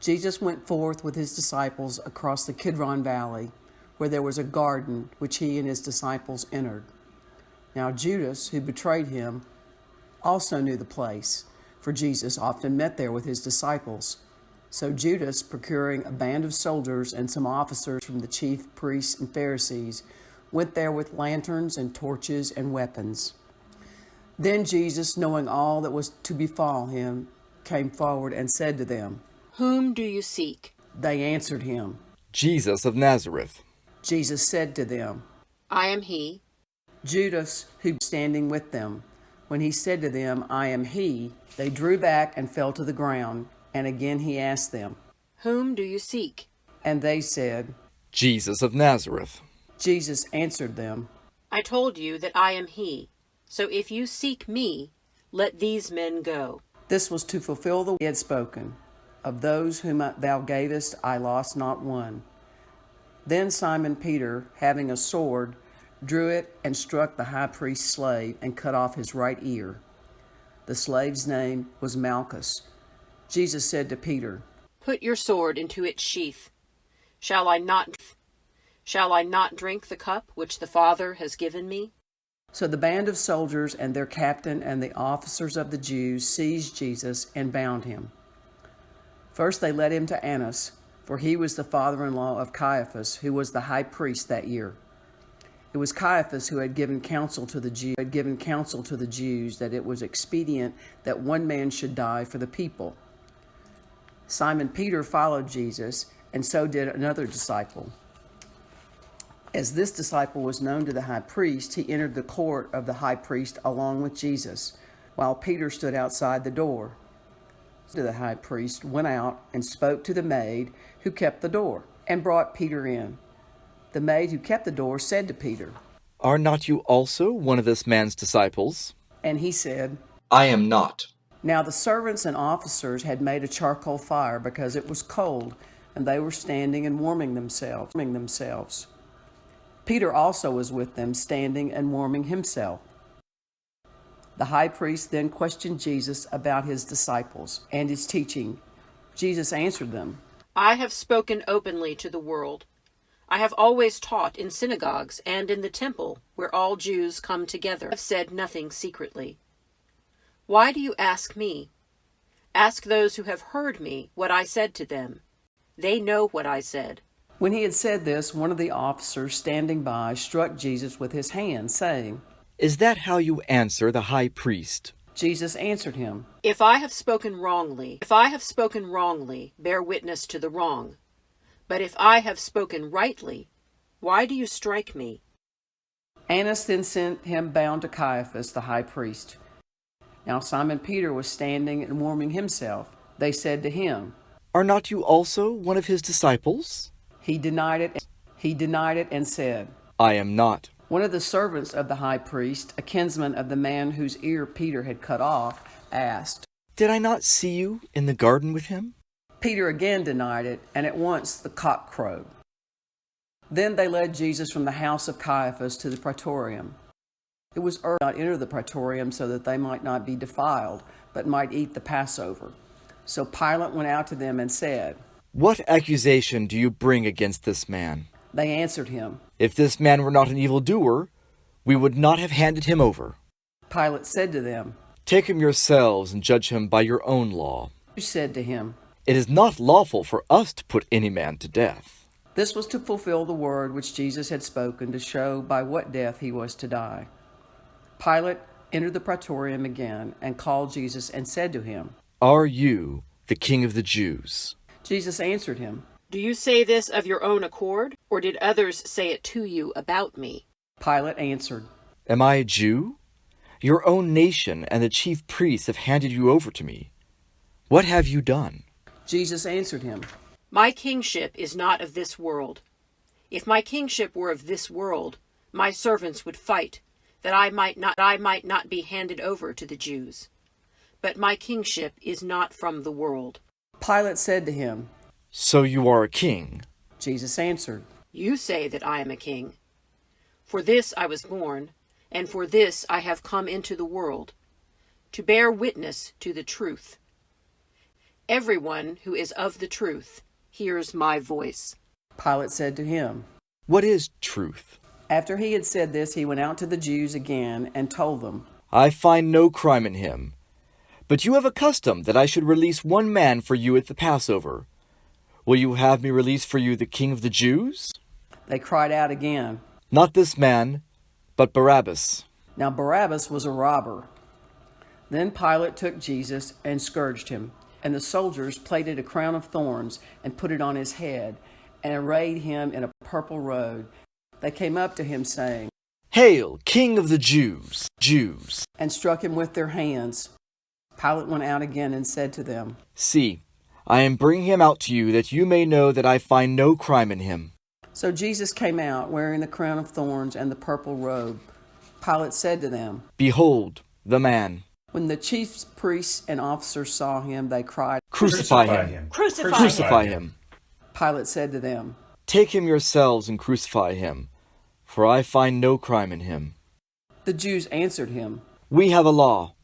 Jesus went forth with his disciples across the Kidron Valley, where there was a garden which he and his disciples entered. Now Judas, who betrayed him, also knew the place, for Jesus often met there with his disciples. So Judas, procuring a band of soldiers and some officers from the chief priests and Pharisees, went there with lanterns and torches and weapons. Then Jesus, knowing all that was to befall him, came forward and said to them, "Whom do you seek?" They answered him, "Jesus of Nazareth." Jesus said to them, "I am he." Judas, who was standing with them, when he said to them, "I am he," they drew back and fell to the ground. And again he asked them, "Whom do you seek?" And they said, "Jesus of Nazareth." Jesus answered them, "I told you that I am he. So if you seek me, let these men go." This was to fulfill the word he had spoken. Of those whom thou gavest, I lost not one. Then Simon Peter, having a sword, drew it and struck the high priest's slave and cut off his right ear. The slave's name was Malchus. Jesus said to Peter, "Put your sword into its sheath. Shall I not drink the cup which the Father has given me?" So the band of soldiers and their captain and the officers of the Jews seized Jesus and bound him. First they led him to Annas, for he was the father-in-law of Caiaphas, who was the high priest that year. It was Caiaphas who had given counsel to the Jews that it was expedient that one man should die for the people. Simon Peter followed Jesus, and so did another disciple. As this disciple was known to the high priest, he entered the court of the high priest along with Jesus, while Peter stood outside the door. The high priest went out and spoke to the maid who kept the door, and brought Peter in. The maid who kept the door said to Peter, "Are not you also one of this man's disciples?" And he said, "I am not." Now the servants and officers had made a charcoal fire because it was cold, and they were standing and warming themselves. Peter also was with them, standing and warming himself. The high priest then questioned Jesus about his disciples and his teaching. Jesus answered them, "I have spoken openly to the world. I have always taught in synagogues and in the temple, where all Jews come together. I have said nothing secretly. Why do you ask me? Ask those who have heard me what I said to them. They know what I said." When he had said this, one of the officers standing by struck Jesus with his hand, saying, "Is that how you answer the high priest?" Jesus answered him, If I have spoken wrongly, bear witness to the wrong. But if I have spoken rightly, why do you strike me?" Annas then sent him bound to Caiaphas, the high priest. Now Simon Peter was standing and warming himself. They said to him, "Are not you also one of his disciples?" He denied it and said, "I am not." One of the servants of the high priest, a kinsman of the man whose ear Peter had cut off, asked, "Did I not see you in the garden with him?" Peter again denied it, and at once the cock crowed. Then they led Jesus from the house of Caiaphas to the praetorium. It was early to not enter the praetorium so that they might not be defiled, but might eat the Passover. So Pilate went out to them and said, "What accusation do you bring against this man?" They answered him, "If this man were not an evildoer, we would not have handed him over." Pilate said to them, "Take him yourselves and judge him by your own law." Who said to him, "It is not lawful for us to put any man to death." This was to fulfill the word which Jesus had spoken to show by what death he was to die. Pilate entered the praetorium again and called Jesus and said to him, "Are you the king of the Jews?" Jesus answered him, Do you say this of your own accord, or did others say it to you about me?" Pilate answered, "Am I a Jew? Your own nation and the chief priests have handed you over to me. What have you done?" Jesus answered him, My kingship is not of this world. If my kingship were of this world, my servants would fight, that I might not be handed over to the Jews. But my kingship is not from the world." Pilate said to him, "So you are a king?" Jesus answered, You say that I am a king. For this I was born, and for this I have come into the world, to bear witness to the truth. Everyone who is of the truth hears my voice. Pilate said to him. What is truth? After he had said this, he went out to the Jews again and told them, I find no crime in him. But you have a custom that I should release one man for you at the Passover. Will you have me release for you the King of the Jews? They cried out again. Not this man, but Barabbas. Now Barabbas was a robber. Then Pilate took Jesus and scourged him, and the soldiers plaited a crown of thorns and put it on his head, and arrayed him in a purple robe. They came up to him, saying, Hail, King of the Jews! Jews! And struck him with their hands. Pilate went out again and said to them, See, I am bringing him out to you, that you may know that I find no crime in him. So Jesus came out, wearing the crown of thorns and the purple robe. Pilate said to them, Behold, the man. When the chief priests and officers saw him, they cried, Crucify him! Crucify him! Pilate said to them, Take him yourselves and crucify him, for I find no crime in him. The Jews answered him, We have a law,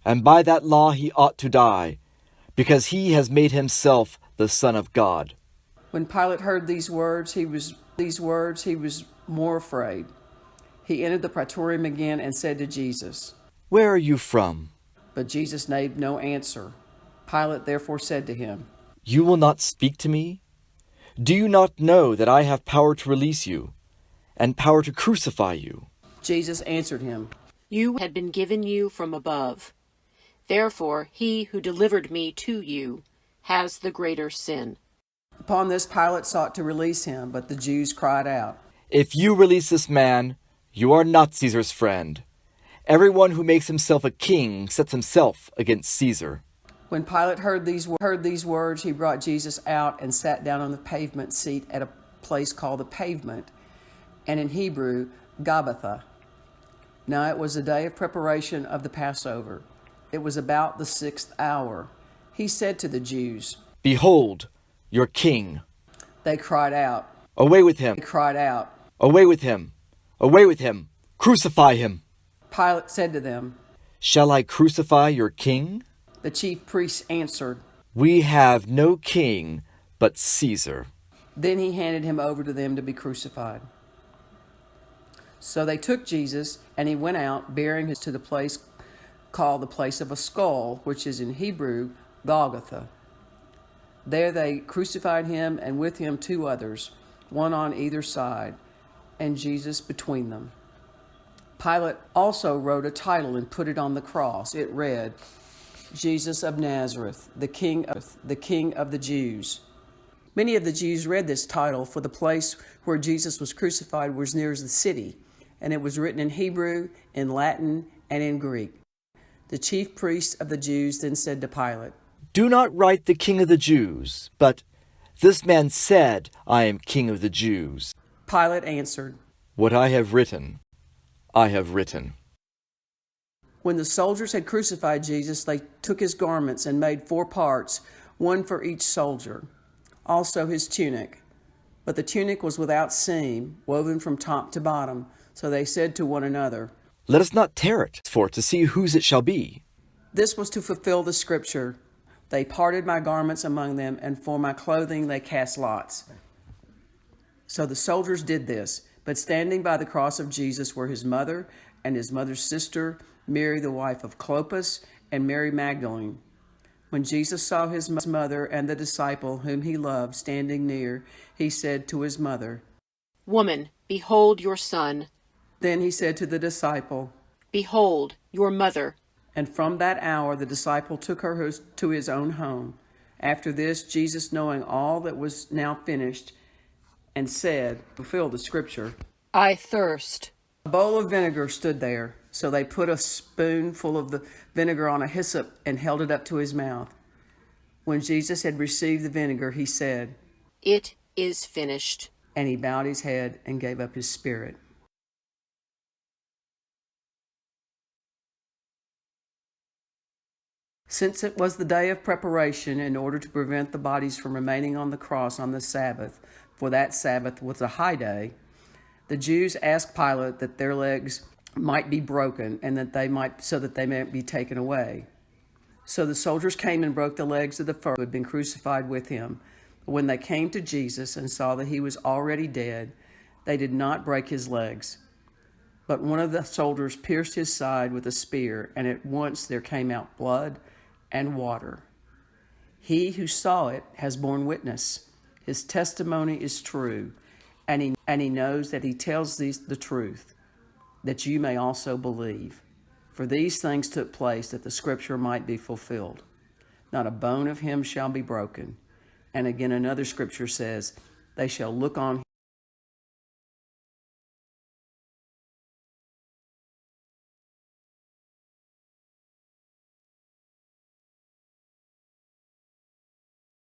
and by that law he ought to die, because he has made himself the Son of God. When Pilate heard these words, he was more afraid. He entered the praetorium again and said to Jesus, Where are you from? But Jesus made no answer. Pilate therefore said to him, You will not speak to me? Do you not know that I have power to release you, and power to crucify you? Jesus answered him, You had been given you from above. Therefore he who delivered me to you has the greater sin. Upon this Pilate sought to release him, but the Jews cried out, If you release this man, you are not Caesar's friend. Everyone who makes himself a king sets himself against Caesar. When Pilate heard these words, he brought Jesus out and sat down on the pavement seat at a place called the Pavement, and in Hebrew, Gabbatha. Now it was the day of preparation of the Passover. It was about the 6th hour. He said to the Jews, Behold, your king. They cried out. Away with him. They cried out. Away with him. Away with him. Crucify him. Pilate said to them, Shall I crucify your king? The chief priests answered, We have no king but Caesar. Then he handed him over to them to be crucified. So they took Jesus, and he went out, bearing him to the place called the place of a skull, which is in Hebrew, Golgotha. There they crucified him, and with him 2 others, one on either side, and Jesus between them. Pilate also wrote a title and put it on the cross. It read, Jesus of Nazareth, the King of the Jews. Many of the Jews read this title, for the place where Jesus was crucified was near the city, and it was written in Hebrew, in Latin, and in Greek. The chief priests of the Jews then said to Pilate, Do not write the King of the Jews, but this man said, I am King of the Jews. Pilate answered, What I have written, I have written. When the soldiers had crucified Jesus, they took his garments and made 4 parts, one for each soldier, also his tunic. But the tunic was without seam, woven from top to bottom. So they said to one another, Let us not tear it, for to see whose it shall be. This was to fulfill the scripture. They parted my garments among them, and for my clothing they cast lots. So the soldiers did this, but standing by the cross of Jesus were his mother and his mother's sister, Mary the wife of Clopas, and Mary Magdalene. When Jesus saw his mother and the disciple whom he loved standing near, he said to his mother, Woman, behold your son. Then he said to the disciple, Behold your mother. And from that hour the disciple took her to his own home. After this, Jesus, knowing all that was now finished, and said, fulfill the scripture, I thirst. A bowl of vinegar stood there. So they put a spoonful of the vinegar on a hyssop and held it up to his mouth. When Jesus had received the vinegar, he said, It is finished. And he bowed his head and gave up his spirit. Since it was the day of preparation, in order to prevent the bodies from remaining on the cross on the Sabbath, for that Sabbath was a high day, the Jews asked Pilate that their legs might be broken and that they might be taken away. So the soldiers came and broke the legs of the first who had been crucified with him. But when they came to Jesus and saw that he was already dead, they did not break his legs. But one of the soldiers pierced his side with a spear, and at once there came out blood and water. He who saw it has borne witness. His testimony is true, and he knows that he tells these the truth, that you may also believe. For these things took place that the scripture might be fulfilled. Not a bone of him shall be broken. And again another scripture says, they shall look on